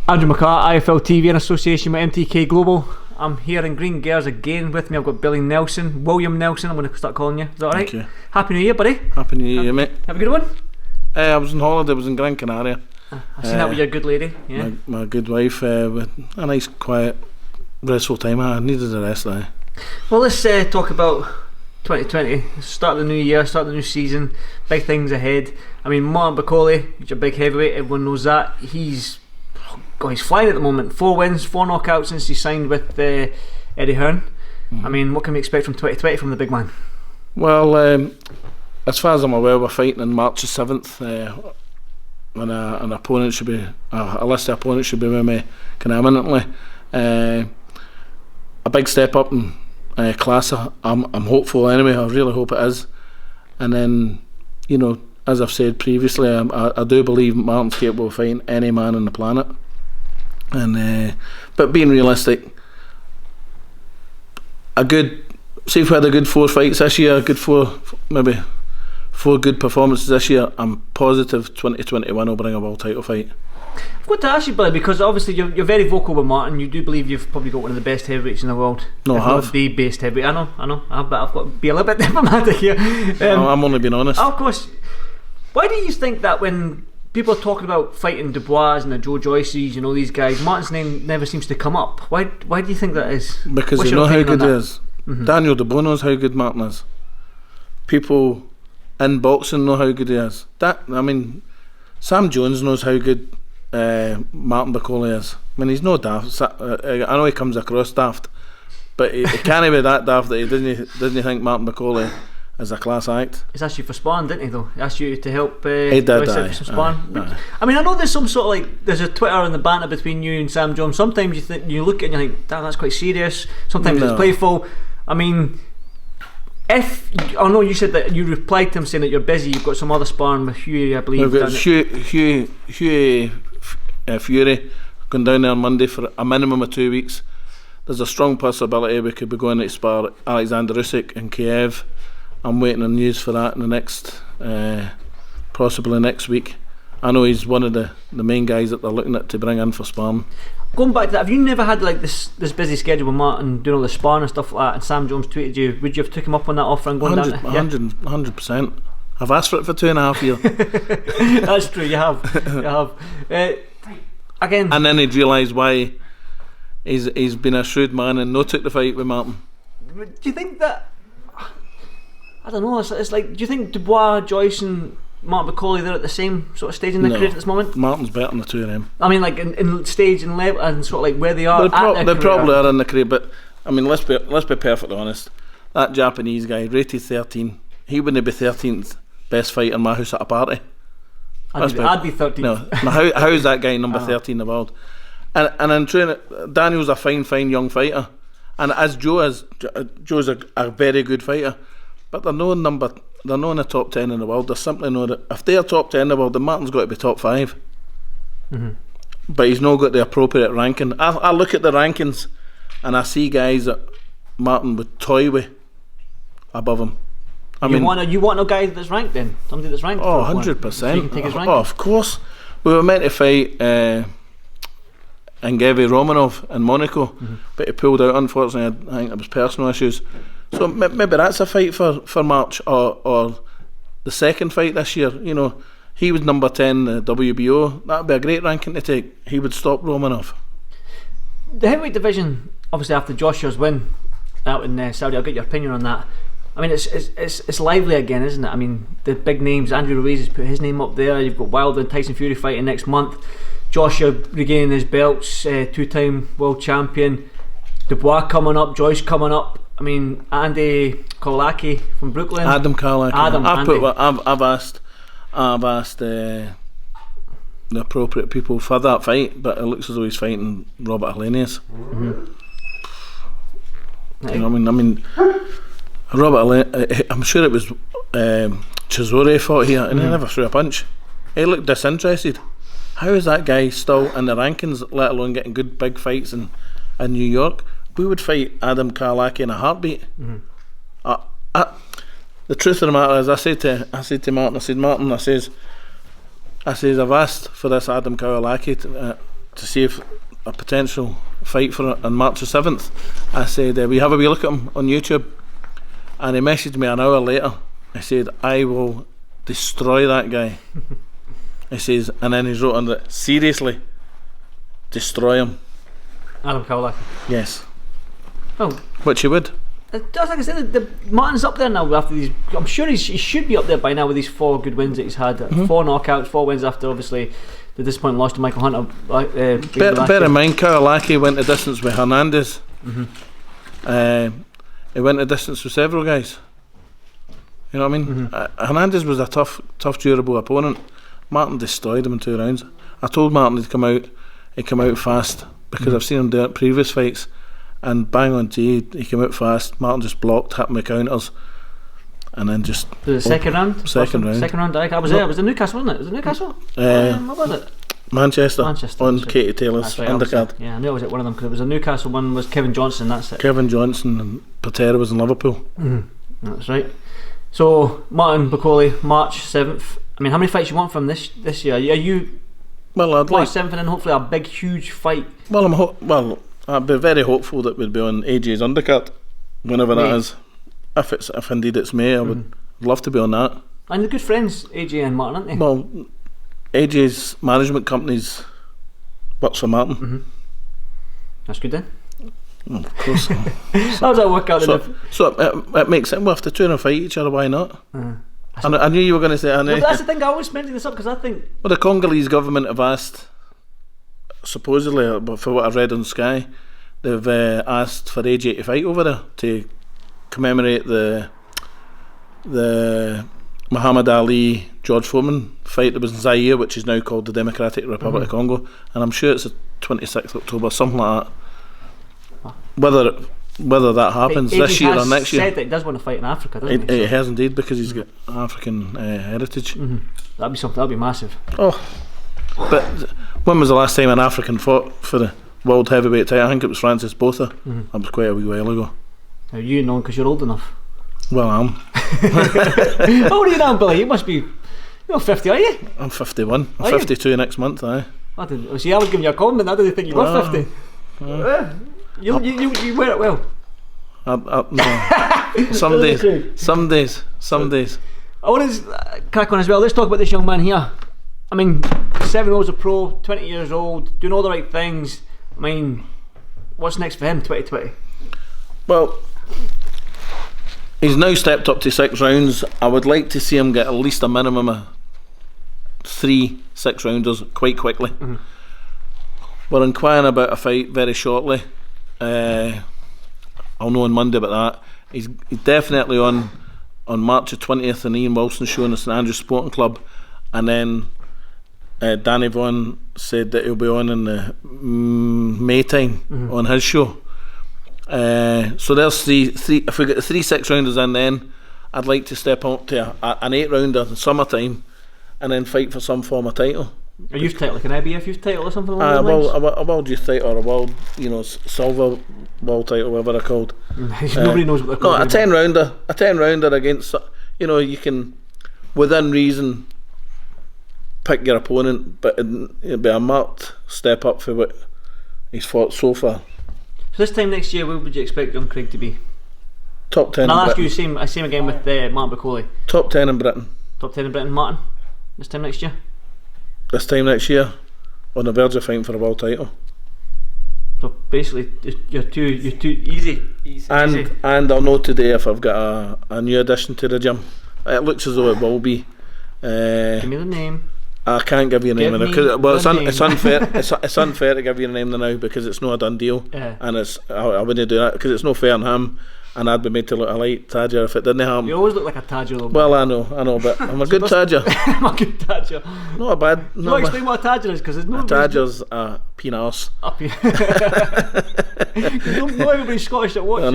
Andrew McCART, IFL TV in association with MTK Global. I'm here in Green Gears again. With me I've got Billy Nelson, William Nelson, I'm going to start calling you. Is that alright? Thank you. Happy New Year, buddy. Happy New Year, mate. Have a good one? I was on holiday, I was in Gran Canaria. I seen that with your good lady. Yeah. My good wife, with a nice, quiet, restful time. I needed the rest of that. Well, let's talk about 2020. Start of the new year, start of the new season. Big things ahead. I mean, Martin Bakole, he's a big heavyweight, everyone knows that. He's flying at the moment. 4 wins, 4 knockouts since he signed with Eddie Hearn. I mean, what can we expect from 2020 from the big man? Well, as far as I'm aware, we're fighting on March the 7th. When an opponent should be, a list of opponents should be with me kind of imminently. A big step up in class. I'm hopeful anyway. I really hope it is. And then, you know, as I've said previously, I do believe Martin's capable of fighting any man on the planet. And but being realistic, see if we had a good 4 fights this year, maybe 4 good performances this year, I'm positive 2021 will bring a world title fight. I've got to ask you, Billy, because obviously you're very vocal with Martin. You do believe you've probably got one of the best heavyweights in the world. No, I have. Not the best heavyweight. I know. But I've got to be a little bit diplomatic here. I'm only being honest. Of course. Why do you think that when people are talking about fighting Dubois and the Joe Joyces, you know, these guys, Martin's name never seems to come up? Why do you think that is? Because What's you your know how opinion good on he that? is. Daniel Dubois knows how good Martin is. People in boxing know how good he is. Sam Jones knows how good Martin Bakole is. I mean, he's no daft. I know he comes across daft, but he can't be that daft that he doesn't think Martin Bakole is a class act. He's asked you for sparring, didn't he, though? He asked you to help He did, Joyce out for some sparring. I mean, I know there's some sort of there's a Twitter and the banter between you and Sam Jones. Sometimes you look at it and you think, damn, that's quite serious. Sometimes it's playful. I mean, I know you said that you replied to him saying that you're busy, you've got some other sparring with Huey, I believe. We've got Huey Fury going down there on Monday for a minimum of 2 weeks. There's a strong possibility we could be going to spar Alexander Usyk in Kiev. I'm waiting on news for that in the next, possibly next week. I know he's one of the main guys that they're looking at to bring in for sparring. Going back to that, have you never had this busy schedule with Martin doing all the sparring and stuff like that, and Sam Jones tweeted you, would you have took him up on that offer and gone 100%. I've asked for it for 2.5 years. That's true, you have. Again. And then he'd realise why he's been a shrewd man and no took the fight with Martin. Do you think that, I don't know, it's like, do you think Dubois, Joyce and Martin Bakole, they're at the same sort of stage in their career at this moment? Martin's better than the two of them. I mean, like in stage and level and sort of like where they are. They probably are in the career, but I mean, let's be perfectly honest. That Japanese guy rated 13. He wouldn't be 13th best fighter in my house at a party. I'd be 13th. No, how is that guy number 13 in the world? And in training, Daniel's a fine young fighter, and as Joe's a very good fighter, but they're not in the top 10 in the world. They simply know that if they're top 10 in the world, then Martin's got to be top 5. But he's not got the appropriate ranking. I look at the rankings and I see guys that Martin would toy with above him. You want a guy that's ranked then? Somebody that's ranked? Oh, 100%. So you can take his ranking? Oh, of course. We were meant to fight Ngevy Romanov in Monaco, but he pulled out, unfortunately. I think it was personal issues. So maybe that's a fight for March, or the second fight this year. You know, he was number 10 in the WBO. That'd be a great ranking to take. He would stop Romanov. The heavyweight division, obviously after Joshua's win out in Saudi, I'll get your opinion on that. I mean, it's lively again, isn't it? I mean, the big names. Andrew Ruiz has put his name up there. You've got Wilder and Tyson Fury fighting next month. Joshua regaining his belts, 2-time world champion. Dubois coming up, Joyce coming up. I mean, Andy Kovalaki from Brooklyn. Adam Kovalaki. I've asked the appropriate people for that fight, but it looks as though he's fighting Robert Helenius. You know what I mean? I'm sure it was Chisore fought here, and he never threw a punch. He looked disinterested. How is that guy still in the rankings, let alone getting good big fights in New York? We would fight Adam Kovalaki in a heartbeat. The truth of the matter is, I said to Martin, I've asked for this Adam Kovalaki to see if a potential fight for it on March the 7th. I said, we have a wee look at him on YouTube, and he messaged me an hour later. I said, I will destroy that guy. He says, and then he's wrote under it, seriously, destroy him. Adam Cowley. Yes. Oh, which he would. Just like I said, the Martin's up there now after these. I'm sure he should be up there by now with these 4 good wins that he's had. 4 knockouts, 4 wins after obviously the disappointing loss to Michael Hunter. Bear in mind, Kawalaki went the distance with Hernandez. He went the distance with several guys. You know what I mean? Hernandez was a tough, durable opponent. Martin destroyed him in 2 rounds. I told Martin he'd come out fast, because I've seen him do it in previous fights, and bang on tee, he came out fast. Martin just blocked, hit him with counters, and then just... The second round? Second round, I was there. It was in Newcastle, wasn't it? Was it Newcastle? What was it? Manchester on Katie Taylor's undercard. Yeah, I knew I was at one of them, because it was a Newcastle one, was Kevin Johnson, that's it. Kevin Johnson, and Patera was in Liverpool. That's right. So, Martin Bakole, March 7th. I mean, how many fights you want from this year? Are you... Well, I'd March 7th, and then hopefully a big, huge fight. Well, I'd be very hopeful that we'd be on AJ's undercard, whenever that is. If indeed it's May, I would love to be on that. And they're good friends, AJ and Martin, aren't they? Well, AJ's management companies works for Martin. That's good then. Well, of course. How does that work out? So it makes sense. We'll have to try and fight each other. Why not? I knew you were going to say. Well, that's the thing. I always mention this up because I think. Well, the Congolese government have asked, supposedly, for what I've read on Sky, they've asked for AJ to fight over there to commemorate the Muhammad Ali George Foreman fight that was in Zaire, which is now called the Democratic Republic of Congo, and I'm sure it's the 26th October, something like that. Whether that happens this year or next year. He said that he does want to fight in Africa, doesn't he? He has indeed, because he's got African heritage. That'd be something. That'd be massive. Oh, but when was the last time an African fought for the world heavyweight title? I think it was Francis Botha. That was quite a wee while ago. Now you know, because you're old enough. Well, I am. How old are you now, Billy? You must be, 50, are you? I'm 51. I'm 52 next month. Aye. I was giving you a compliment. I didn't think you were 50. You wear it well. No. Some days. I want to crack on as well. Let's talk about this young man here. I mean, 7-0's a pro, 20 years old, doing all the right things. I mean, what's next for him, 2020? Well, he's now stepped up to 6 rounds. I would like to see him get at least a minimum of 3 6-rounders quite quickly. We're inquiring about a fight very shortly. I'll know on Monday about that. He's definitely on March the 20th in Ian Wilson's show in the St Andrews Sporting Club, and then Danny Vaughan said that he'll be on in the May time on his show. So there's three. If we get the 3 6-rounders in, then I'd like to step up to an 8-rounder in summertime, and then fight for some form of title. A youth title, like an IBF youth title or something along those lines? A world youth title, or a world, silver world title, whatever they're called. Nobody knows what they're called. No, a 10-rounder against, you can, within reason, pick your opponent, but it'd be a marked step up for what he's fought so far. So this time next year, where would you expect young Craig to be? Top 10 and I'll in ask Britain. you the same again with Martin Bakole. Top 10 in Britain. Top 10 in Britain, Martin, this time next year? This time next year, on the verge of fighting for a world title. So basically, you're too easy. And I'll know today if I've got a new addition to the gym. It looks as though it will be. Give me the name. I can't give you a name it's unfair. It's unfair to give you a name now because it's not a done deal, and I wouldn't do that because it's no fair on him, and I'd be made to look a light Tadger if it didn't happen. You always look like a Tadger though. Well, I know, but I'm a good Tadger. I'm a good Tadger. Not a bad. No, explain what a Tadger is, because there's no. A Tadger's a penis. Not everybody's Scottish that watches.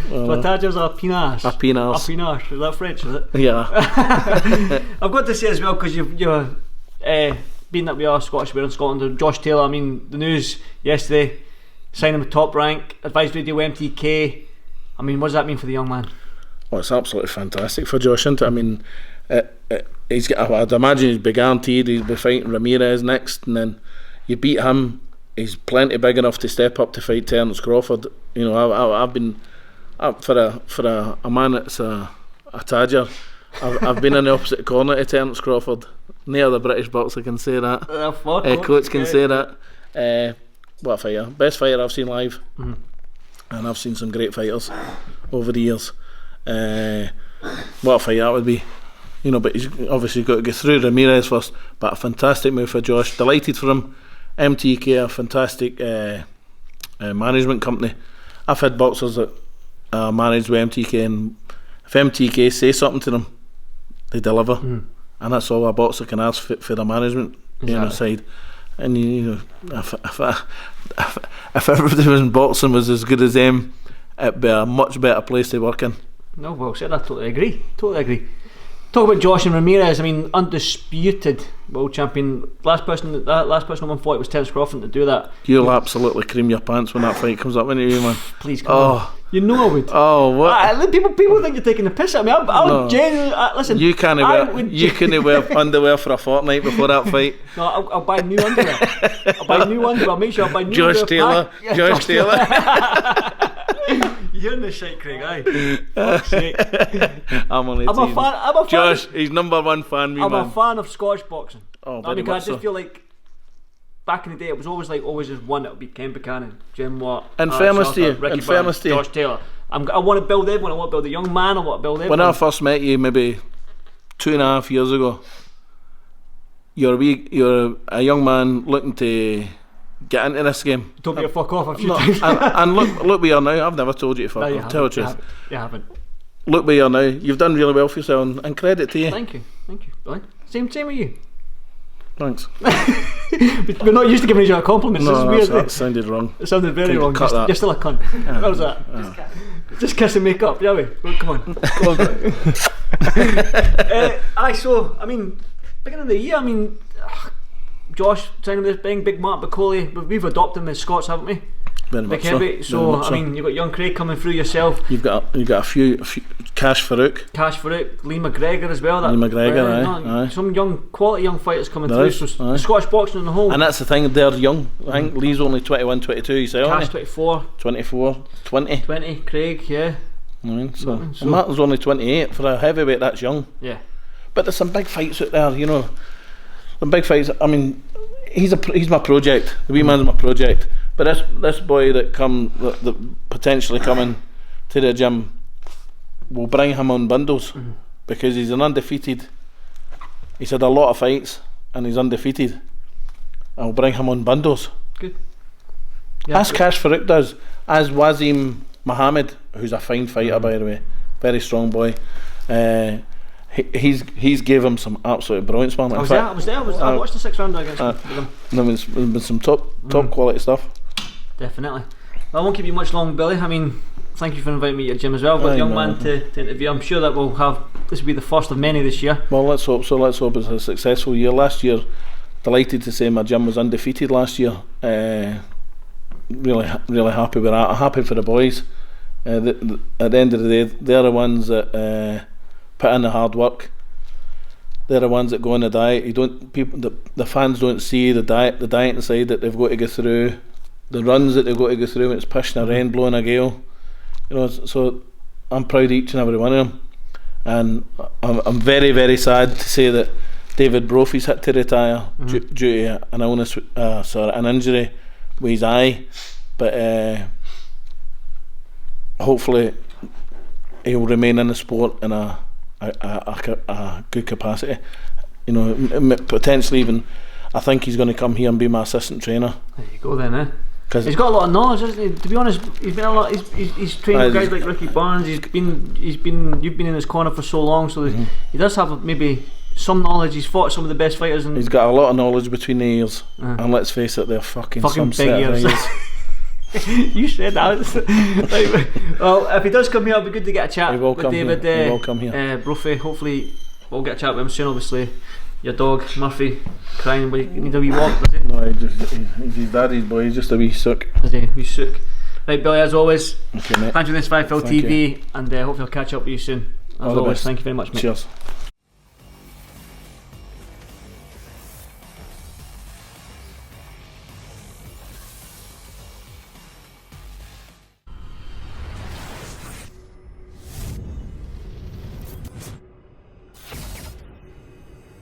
So a Tadger's a penis. A penis. A penis. Is that French? Is it? Yeah. I've got to say as well, because you're being that we are Scottish, we're in Scotland. Josh Taylor. I mean, the news yesterday, signing with Top Rank, advisory deal MTK. I mean, what does that mean for the young man? Well, it's absolutely fantastic for Josh, isn't it? I mean, he's got. I'd imagine he'd be guaranteed he'd be fighting Ramirez next, and then you beat him, he's plenty big enough to step up to fight Terence Crawford. You know, I've been for a man that's a Tadger. I've been in the opposite corner to Terence Crawford. No other British boxer can say that. Coach can say that. What a fighter! Best fighter I've seen live, and I've seen some great fighters over the years. What a fight that would be, you know. But he's obviously got to go through Ramirez first. But a fantastic move for Josh. Delighted for him. MTK, a fantastic management company. I've had boxers that managed with MTK, and if MTK say something to them, they deliver, and that's all a boxer can ask for the management side. And you know, if everybody was in boxing was as good as them, it'd be a much better place to work in. No, well said. I totally agree. Talk about Josh and Ramirez. I mean, undisputed world champion. Last person at 140 was Terence Crawford to do that. You'll absolutely cream your pants when that fight comes up, won't you, man? Please come on. You know I would. Oh, what? People think you're taking the piss at me. I'll genuinely listen. You can't wear underwear for a fortnight before that fight. No, I'll buy new underwear. I'll make sure I buy new Josh underwear. Josh Taylor. You're in the shite, Craig, aye. Fuck's sake. I'm a fan. Josh, he's number one fan. I'm a fan of Scottish boxing. Oh, I just feel like back in the day it was always just one. It would be Ken Buchanan, Jim Watt. In fairness to you, Josh Taylor. I want to build everyone. I want to build a young man. I want to build everyone. When I first met you, maybe 2.5 years ago, you're a young man looking to get into this game. You told me to fuck off a few times. and look where you are now. I've never told you to fuck off. No, tell the truth. You haven't. Look where you are now. You've done really well for yourself, and credit to you. Thank you. Brilliant. Same with you. Thanks. We're not used to giving each other compliments. No, this is weird. That sounded wrong. It sounded very wrong. You're still a cunt. What was that? Just kiss and make up, yeah we? Well, come on. So, I mean, beginning of the year, I mean, Josh signing with this big Mark Bakole. We've adopted him as Scots, haven't we? Very much so. So I mean, you've got young Craig coming through yourself. You've got a few Cash Farouk, Lee McGregor as well. Aye. Some quality young fighters coming through. So the Scottish boxing on the whole. And that's the thing, they're young. I think Lee's only 21, 22. You say, Cash 24, 20. Craig, yeah. I mean, so Martin's only 28 for a heavyweight. That's young. Yeah. But there's some big fights out there, you know. Some big fights. I mean, he's my project. The wee man's my project. But this boy that potentially coming to the gym, will bring him on bundles because he's an undefeated. He's had a lot of fights and he's undefeated. I'll bring him on bundles. Good. As Cash Farouk does, as Wasim Mohammed, who's a fine fighter by the way, very strong boy. He's gave him some absolute brilliant man. I was there. I watched the 6th round against him. There's been some top quality stuff. Definitely. Well, I won't keep you much long, Billy. I mean, thank you for inviting me to your gym as well. I've got a young man to interview. I'm sure that this will be the first of many this year. Well, let's hope so. Let's hope it's a successful year. Last year, delighted to say my gym was undefeated last year. Really happy with that. I'm happy for the boys. At the end of the day, they're the ones that put in the hard work. They're the ones that go on the diet. The fans don't see the dieting side that they've got to go through. The runs that they've got to go through when it's pushing a rain, blowing a gale, you know. So I'm proud of each and every one of them, and I'm very, very sad to say that David Brophy's had to retire due to an illness, an injury with his eye. But hopefully he'll remain in the sport in a good capacity. You know, potentially even. I think he's going to come here and be my assistant trainer. There you go then, eh? He's got a lot of knowledge, hasn't he? To be honest, he's been a lot. He's trained guys like Ricky Barnes. You've been in his corner for so long, so he does have maybe some knowledge. He's fought some of the best fighters, and he's got a lot of knowledge between the ears. And let's face it, they're fucking some big ears. You said that. Well, if he does come here, it'll be good to get a chat with David. He will come here. Brophy. Hopefully, we'll get a chat with him soon. Obviously. Your dog Murphy crying, but he needs a wee walk, does he? No, he's his daddy's boy. He's just a wee sook. Is he? Wee sook. Right, Billy, as always, okay, mate. thank you for this 5 Phil TV, and hopefully I'll catch up with you soon. As always, thank you very much, mate. Cheers.